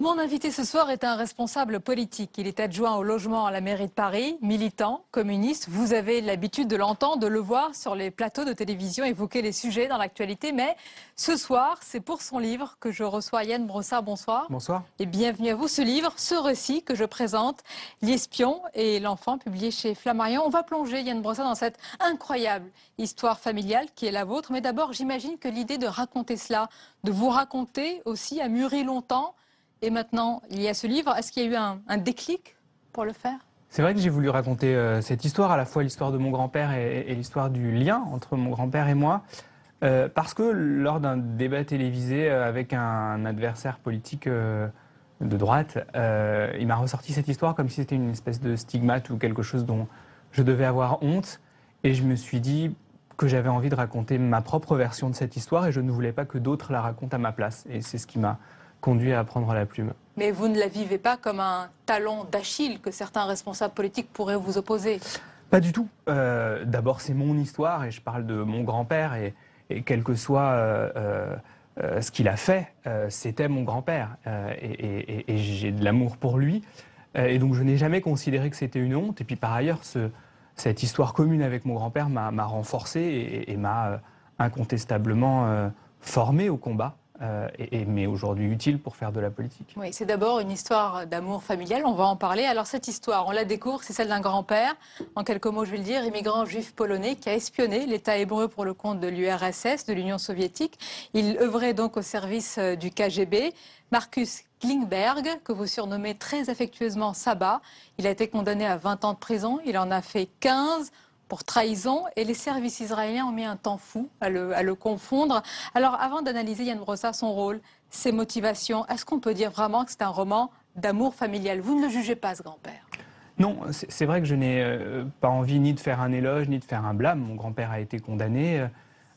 Mon invité ce soir est un responsable politique. Il est adjoint au logement à la mairie de Paris, militant, communiste. Vous avez l'habitude de l'entendre, de le voir sur les plateaux de télévision évoquer les sujets dans l'actualité. Mais ce soir, c'est pour son livre que je reçois Yann Brossard. Bonsoir. Bonsoir. Et bienvenue à vous. Ce livre, ce récit que je présente, L'espion et l'enfant, publié chez Flammarion. On va plonger, Yann Brossard, dans cette incroyable histoire familiale qui est la vôtre. Mais d'abord, j'imagine que l'idée de raconter cela, de vous raconter aussi, a mûri longtemps. Et maintenant, il y a ce livre. Est-ce qu'il y a eu un déclic pour le faire? C'est vrai que j'ai voulu raconter cette histoire, à la fois l'histoire de mon grand-père et l'histoire du lien entre mon grand-père et moi, parce que lors d'un débat télévisé avec un adversaire politique de droite, il m'a ressorti cette histoire comme si c'était une espèce de stigmate ou quelque chose dont je devais avoir honte. Et je me suis dit que j'avais envie de raconter ma propre version de cette histoire et je ne voulais pas que d'autres la racontent à ma place. Et c'est ce qui m'a conduit à prendre la plume. Mais vous ne la vivez pas comme un talon d'Achille que certains responsables politiques pourraient vous opposer? Pas du tout. D'abord, c'est mon histoire et je parle de mon grand-père et quel que soit ce qu'il a fait, c'était mon grand-père et j'ai de l'amour pour lui. Et donc, je n'ai jamais considéré que c'était une honte. Et puis, par ailleurs, cette histoire commune avec mon grand-père m'a renforcé et m'a incontestablement formé au combat. Mais aujourd'hui utile pour faire de la politique. Oui, c'est d'abord une histoire d'amour familial, on va en parler. Alors cette histoire, on la découvre, c'est celle d'un grand-père, en quelques mots je vais le dire, immigrant juif polonais qui a espionné l'État hébreu pour le compte de l'URSS, de l'Union soviétique. Il œuvrait donc au service du KGB. Marcus Klingberg, que vous surnommez très affectueusement Saba, il a été condamné à 20 ans de prison, il en a fait 15 pour trahison, et les services israéliens ont mis un temps fou à le confondre. Alors, avant d'analyser, Yann Brossard, son rôle, ses motivations, est-ce qu'on peut dire vraiment que c'est un roman d'amour familial? Vous ne le jugez pas, ce grand-père? Non, c'est vrai que je n'ai pas envie ni de faire un éloge, ni de faire un blâme. Mon grand-père a été condamné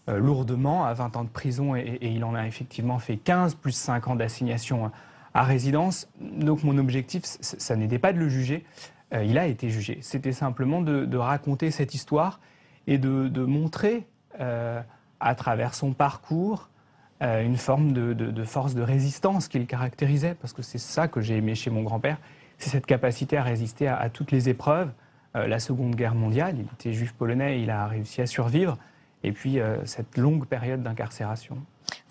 lourdement à 20 ans de prison, et il en a effectivement fait 15, plus 5 ans d'assignation à résidence. Donc, mon objectif, ça n'était pas de le juger. Il a été jugé. C'était simplement de raconter cette histoire et de montrer à travers son parcours une forme de force de résistance qui le caractérisait, parce que c'est ça que j'ai aimé chez mon grand-père, c'est cette capacité à résister à toutes les épreuves. La Seconde Guerre mondiale, il était juif polonais, il a réussi à survivre, et puis cette longue période d'incarcération.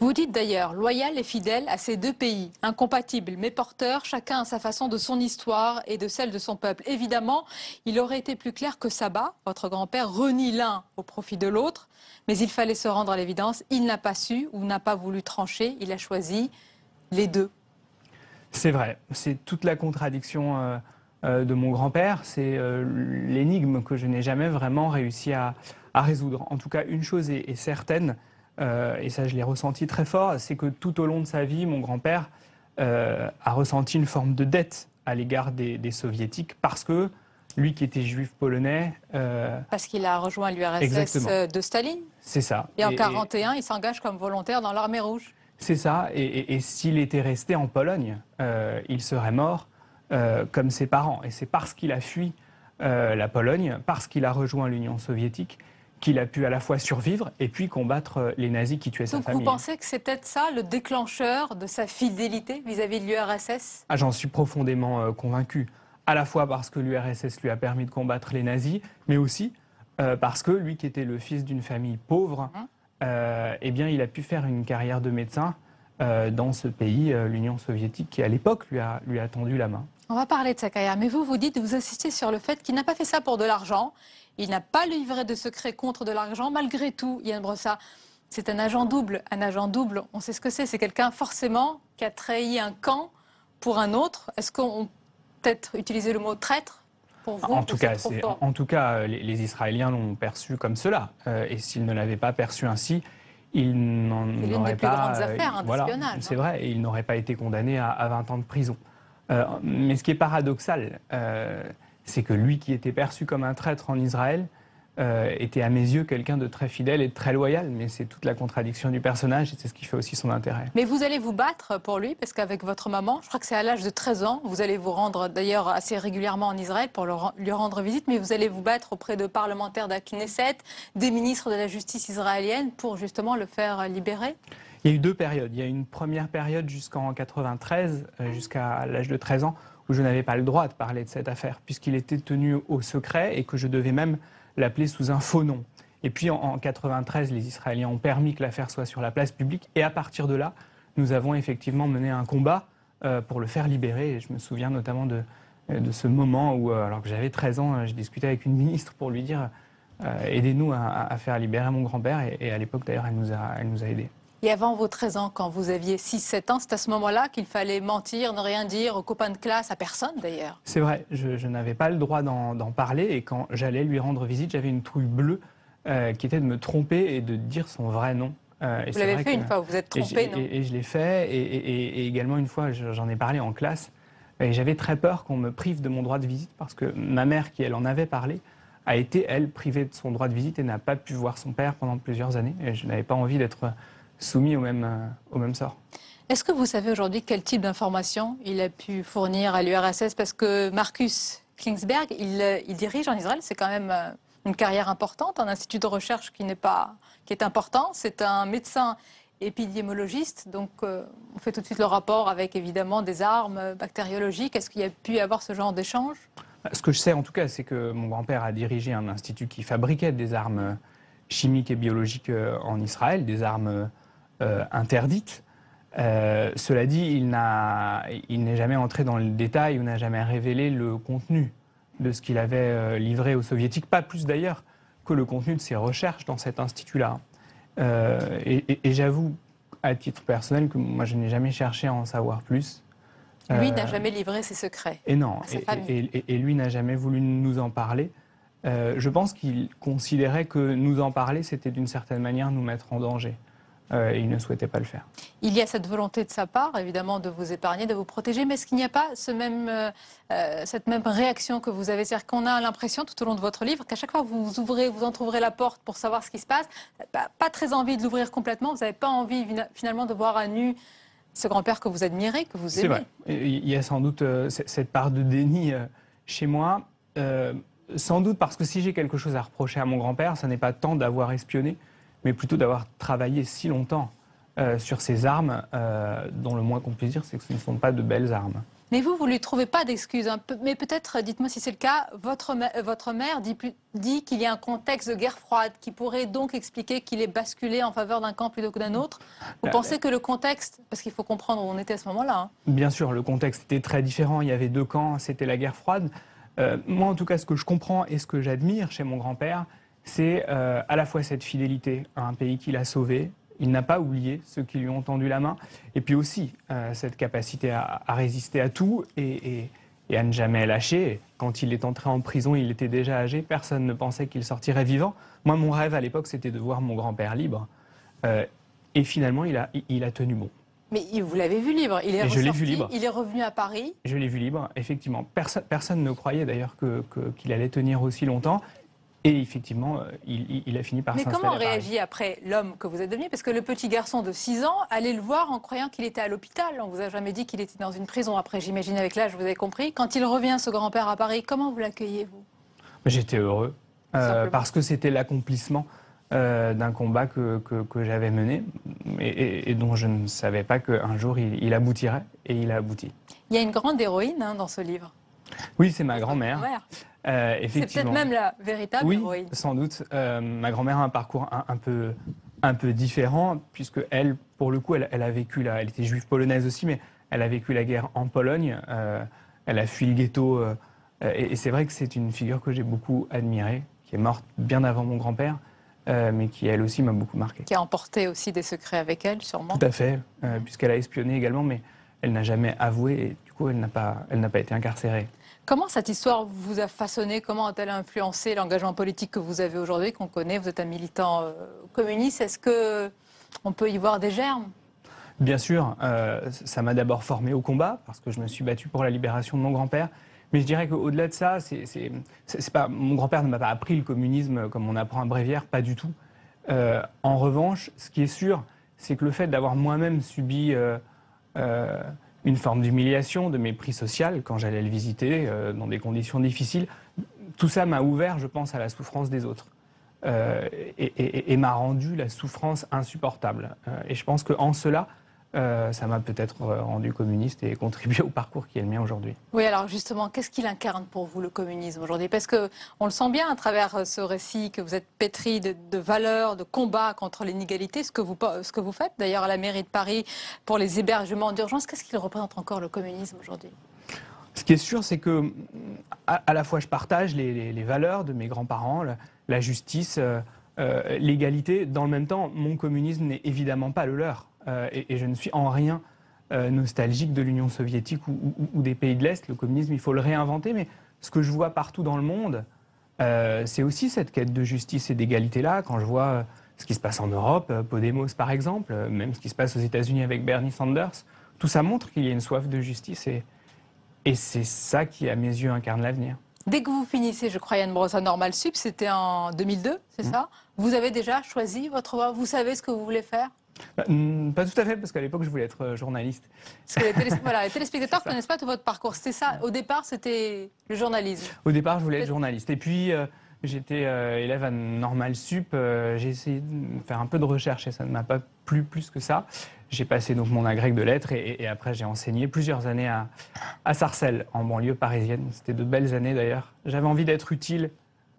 Vous dites d'ailleurs loyal et fidèle à ces deux pays, incompatibles mais porteurs, chacun à sa façon, de son histoire et de celle de son peuple. Évidemment, il aurait été plus clair que Saba, votre grand-père, renie l'un au profit de l'autre, mais il fallait se rendre à l'évidence, il n'a pas su ou n'a pas voulu trancher, il a choisi les deux. C'est vrai, c'est toute la contradiction de mon grand-père, c'est l'énigme que je n'ai jamais vraiment réussi à résoudre. En tout cas, une chose est certaine, et ça je l'ai ressenti très fort, c'est que tout au long de sa vie, mon grand-père a ressenti une forme de dette à l'égard des soviétiques, parce que lui qui était juif polonais... Parce qu'il a rejoint l'URSS de Staline. C'est ça. Et en 1941, il s'engage comme volontaire dans l'armée rouge. C'est ça, et s'il était resté en Pologne, il serait mort comme ses parents. Et c'est parce qu'il a fui la Pologne, parce qu'il a rejoint l'Union soviétique, qu'il a pu à la fois survivre et puis combattre les nazis qui tuaient sa famille. Donc vous pensez que c'est peut-être ça le déclencheur de sa fidélité vis-à-vis de l'URSS? Ah, j'en suis profondément convaincu. À la fois parce que l'URSS lui a permis de combattre les nazis, mais aussi parce que lui qui était le fils d'une famille pauvre, eh bien, il a pu faire une carrière de médecin dans ce pays, l'Union soviétique, qui à l'époque lui a tendu la main. On va parler de sa carrière, mais vous dites, vous insistez sur le fait qu'il n'a pas fait ça pour de l'argent. Il n'a pas livré de secret contre de l'argent. Malgré tout, Yann Brossard, c'est un agent double. Un agent double, on sait ce que c'est. C'est quelqu'un forcément qui a trahi un camp pour un autre. Est-ce qu'on peut-être utiliser le mot traître pour vous? En tout cas, les Israéliens l'ont perçu comme cela. Et s'ils ne l'avaient pas perçu ainsi, ils n'en auraient pas... C'est l'une des plus grandes affaires d'espionnage. Voilà, c'est vrai, et il n'aurait pas été condamné à 20 ans de prison. Mais ce qui est paradoxal, c'est que lui qui était perçu comme un traître en Israël était à mes yeux quelqu'un de très fidèle et de très loyal. Mais c'est toute la contradiction du personnage et c'est ce qui fait aussi son intérêt. Mais vous allez vous battre pour lui, parce qu'avec votre maman, je crois que c'est à l'âge de 13 ans, vous allez vous rendre d'ailleurs assez régulièrement en Israël pour lui rendre visite, mais vous allez vous battre auprès de parlementaires de la Knesset, des ministres de la justice israélienne pour justement le faire libérer. Il y a eu deux périodes. Il y a eu une première période jusqu'en 93, jusqu'à l'âge de 13 ans, où je n'avais pas le droit de parler de cette affaire, puisqu'il était tenu au secret et que je devais même l'appeler sous un faux nom. Et puis en 93, les Israéliens ont permis que l'affaire soit sur la place publique. Et à partir de là, nous avons effectivement mené un combat pour le faire libérer. Et je me souviens notamment de ce moment où, alors que j'avais 13 ans, je discutais avec une ministre pour lui dire aidez-nous à faire libérer mon grand-père. Et à l'époque, d'ailleurs, elle nous a aidés. Et avant vos 13 ans, quand vous aviez 6-7 ans, c'est à ce moment-là qu'il fallait mentir, ne rien dire aux copains de classe, à personne d'ailleurs. C'est vrai, je n'avais pas le droit d'en parler. Et quand j'allais lui rendre visite, j'avais une trouille bleue qui était de me tromper et de dire son vrai nom. Vous l'avez fait une fois, vous vous êtes trompé, non? Et je l'ai fait, et également une fois, j'en ai parlé en classe, et j'avais très peur qu'on me prive de mon droit de visite, parce que ma mère, qui elle en avait parlé, a été, elle, privée de son droit de visite et n'a pas pu voir son père pendant plusieurs années, et je n'avais pas envie d'être soumis au même sort. Est-ce que vous savez aujourd'hui quel type d'informations il a pu fournir à l'URSS? Parce que Marcus Klingsberg, il dirige en Israël, c'est quand même une carrière importante, un institut de recherche qui est important. C'est un médecin épidémiologiste, donc on fait tout de suite le rapport avec évidemment des armes bactériologiques. Est-ce qu'il y a pu y avoir ce genre d'échange? Ce que je sais en tout cas, c'est que mon grand-père a dirigé un institut qui fabriquait des armes chimiques et biologiques en Israël, des armes interdites. Cela dit, il n'est jamais entré dans le détail ou n'a jamais révélé le contenu de ce qu'il avait livré aux soviétiques, pas plus d'ailleurs que le contenu de ses recherches dans cet institut-là. Et j'avoue, à titre personnel, que moi je n'ai jamais cherché à en savoir plus. Lui n'a jamais livré ses secrets. Et non, à sa famille. Et lui n'a jamais voulu nous en parler. Je pense qu'il considérait que nous en parler, c'était d'une certaine manière nous mettre en danger. Et il ne souhaitait pas le faire. Il y a cette volonté de sa part, évidemment, de vous épargner, de vous protéger, mais est-ce qu'il n'y a pas cette même réaction que vous avez? C'est-à-dire qu'on a l'impression, tout au long de votre livre, qu'à chaque fois que vous entrouvrez la porte pour savoir ce qui se passe, pas très envie de l'ouvrir complètement, vous n'avez pas envie finalement de voir à nu ce grand-père que vous admirez, que vous aimez. C'est vrai. Il y a sans doute cette part de déni chez moi, sans doute parce que si j'ai quelque chose à reprocher à mon grand-père, ce n'est pas tant d'avoir espionné, mais plutôt d'avoir travaillé si longtemps sur ces armes, dont le moins qu'on puisse dire, c'est que ce ne sont pas de belles armes. Mais vous ne lui trouvez pas d'excuses, hein. Mais peut-être, dites-moi si c'est le cas, votre mère dit qu'il y a un contexte de guerre froide qui pourrait donc expliquer qu'il est basculé en faveur d'un camp plutôt que d'un autre. Vous pensez que le contexte, parce qu'il faut comprendre où on était à ce moment-là. Hein. Bien sûr, le contexte était très différent, il y avait deux camps, c'était la guerre froide. Moi, en tout cas, ce que je comprends et ce que j'admire chez mon grand-père, c'est à la fois cette fidélité à un pays qu'il a sauvé. Il n'a pas oublié ceux qui lui ont tendu la main. Et puis aussi cette capacité à résister à tout et à ne jamais lâcher. Quand il est entré en prison, il était déjà âgé. Personne ne pensait qu'il sortirait vivant. Moi, mon rêve à l'époque, c'était de voir mon grand-père libre. Et finalement, il a tenu bon. Mais vous l'avez vu libre. Il est ressorti, je l'ai vu libre. Il est revenu à Paris. Je l'ai vu libre, effectivement. Personne ne croyait d'ailleurs qu'il allait tenir aussi longtemps. Et effectivement, il a fini par s'installer à Paris. Mais comment réagit après l'homme que vous êtes devenu? Parce que le petit garçon de 6 ans allait le voir en croyant qu'il était à l'hôpital. On ne vous a jamais dit qu'il était dans une prison. Après, j'imagine avec l'âge, vous avez compris. Quand il revient, ce grand-père à Paris, comment vous l'accueillez, vous? J'étais heureux, parce que c'était l'accomplissement d'un combat que j'avais mené et dont je ne savais pas qu'un jour il aboutirait. Et il a abouti. Il y a une grande héroïne dans ce livre. Oui, c'est ma grand-mère. C'est peut-être même la véritable héroïne. Oui, sans doute. Ma grand-mère a un parcours un peu différent, puisque elle, pour le coup, elle a vécu elle était juive polonaise aussi, mais elle a vécu la guerre en Pologne. Elle a fui le ghetto. Et c'est vrai que c'est une figure que j'ai beaucoup admirée, qui est morte bien avant mon grand-père, mais qui, elle aussi, m'a beaucoup marqué. Qui a emporté aussi des secrets avec elle, sûrement. Tout à fait, puisqu'elle a espionné également, mais elle n'a jamais avoué, et du coup, elle n'a pas été incarcérée. Comment cette histoire vous a façonné? Comment a-t-elle influencé l'engagement politique que vous avez aujourd'hui, qu'on connaît? Vous êtes un militant communiste. Est-ce qu'on peut y voir des germes? Bien sûr, ça m'a d'abord formé au combat, parce que je me suis battu pour la libération de mon grand-père. Mais je dirais qu'au-delà de ça, mon grand-père ne m'a pas appris le communisme comme on apprend à Bréviaire, pas du tout. En revanche, ce qui est sûr, c'est que le fait d'avoir moi-même subi une forme d'humiliation, de mépris social quand j'allais le visiter dans des conditions difficiles, tout ça m'a ouvert, je pense, à la souffrance des autres. Et m'a rendu la souffrance insupportable. Et je pense qu'en cela, ça m'a peut-être rendu communiste et contribué au parcours qui est le mien aujourd'hui. Oui, alors justement, qu'est-ce qu'il incarne pour vous, le communisme, aujourd'hui? Parce qu'on le sent bien à travers ce récit que vous êtes pétri de valeurs, de combats contre l'inégalité, ce que vous faites d'ailleurs à la mairie de Paris pour les hébergements d'urgence. Qu'est-ce qu'il représente encore, le communisme, aujourd'hui? Ce qui est sûr, c'est que à la fois je partage les valeurs de mes grands-parents, la justice, l'égalité. Dans le même temps, mon communisme n'est évidemment pas le leur. Et je ne suis en rien nostalgique de l'Union soviétique ou des pays de l'Est. Le communisme, il faut le réinventer. Mais ce que je vois partout dans le monde, c'est aussi cette quête de justice et d'égalité-là. Quand je vois ce qui se passe en Europe, Podemos par exemple, même ce qui se passe aux États-Unis avec Bernie Sanders, tout ça montre qu'il y a une soif de justice. Et c'est ça qui, à mes yeux, incarne l'avenir. Dès que vous finissez, je crois, Yann Brosse, à Normal Sup, c'était en 2002, c'est ça? Vous avez déjà choisi votre voie? Vous savez ce que vous voulez faire? Pas tout à fait, parce qu'à l'époque, je voulais être journaliste. Parce que les téléspectateurs ne connaissent pas tout votre parcours. C'était ça, au départ, c'était le journalisme. Au départ, je voulais être journaliste. Et puis, j'étais élève à Normal Sup. J'ai essayé de faire un peu de recherche et ça ne m'a pas plu plus que ça. J'ai passé donc mon agrég de lettres et après, j'ai enseigné plusieurs années à Sarcelles, en banlieue parisienne. C'était de belles années d'ailleurs. J'avais envie d'être utile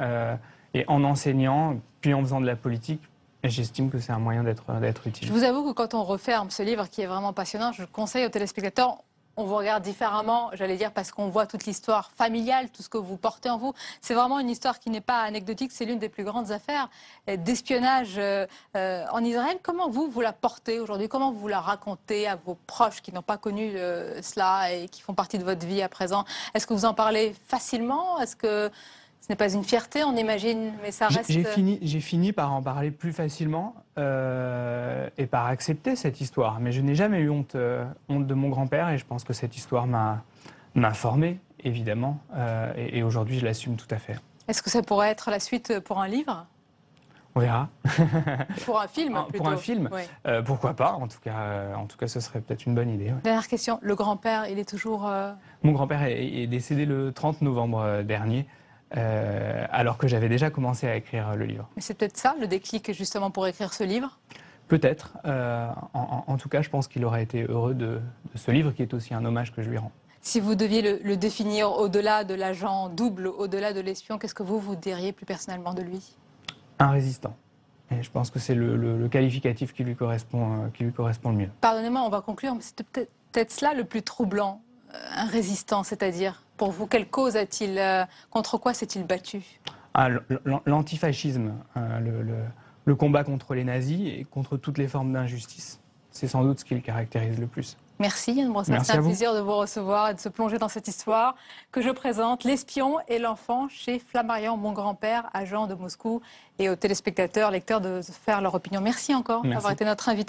et en enseignant, puis en faisant de la politique, j'estime que c'est un moyen d'être utile. Je vous avoue que quand on referme ce livre qui est vraiment passionnant, je conseille aux téléspectateurs, on vous regarde différemment, j'allais dire, parce qu'on voit toute l'histoire familiale, tout ce que vous portez en vous. C'est vraiment une histoire qui n'est pas anecdotique, c'est l'une des plus grandes affaires d'espionnage en Israël. Comment vous la portez aujourd'hui? Comment vous la racontez à vos proches qui n'ont pas connu cela et qui font partie de votre vie à présent? Est-ce que vous en parlez facilement? Est-ce que ce n'est pas une fierté, on imagine, mais ça reste... J'ai fini par en parler plus facilement et par accepter cette histoire. Mais je n'ai jamais eu honte de mon grand-père et je pense que cette histoire m'a formé, évidemment. Et aujourd'hui, je l'assume tout à fait. Est-ce que ça pourrait être la suite pour un livre? On verra. Pour un film, plutôt. Pour un film, oui. Pourquoi pas. En tout cas, ce serait peut-être une bonne idée. Ouais. Dernière question, le grand-père, il est toujours... Mon grand-père est décédé le 30 novembre dernier. Alors que j'avais déjà commencé à écrire le livre. Mais c'est peut-être ça, le déclic, justement, pour écrire ce livre? Peut-être. En tout cas, je pense qu'il aurait été heureux de ce livre, qui est aussi un hommage que je lui rends. Si vous deviez le définir au-delà de l'agent double, au-delà de l'espion, qu'est-ce que vous diriez plus personnellement de lui? Un résistant. Et je pense que c'est le qualificatif qui lui correspond le mieux. Pardonnez-moi, on va conclure, mais c'est peut-être cela le plus troublant. Un résistant, c'est-à-dire, pour vous, quelle cause a-t-il, contre quoi s'est-il battu? L'antifascisme, le combat contre les nazis et contre toutes les formes d'injustice. C'est sans doute ce qui le caractérise le plus. Merci Yann Brosse, c'est un plaisir de vous recevoir et de se plonger dans cette histoire que je présente, L'espion et l'enfant, chez Flammarion, mon grand-père, agent de Moscou, et aux téléspectateurs, lecteurs de faire leur opinion. Merci encore d'avoir été notre invité.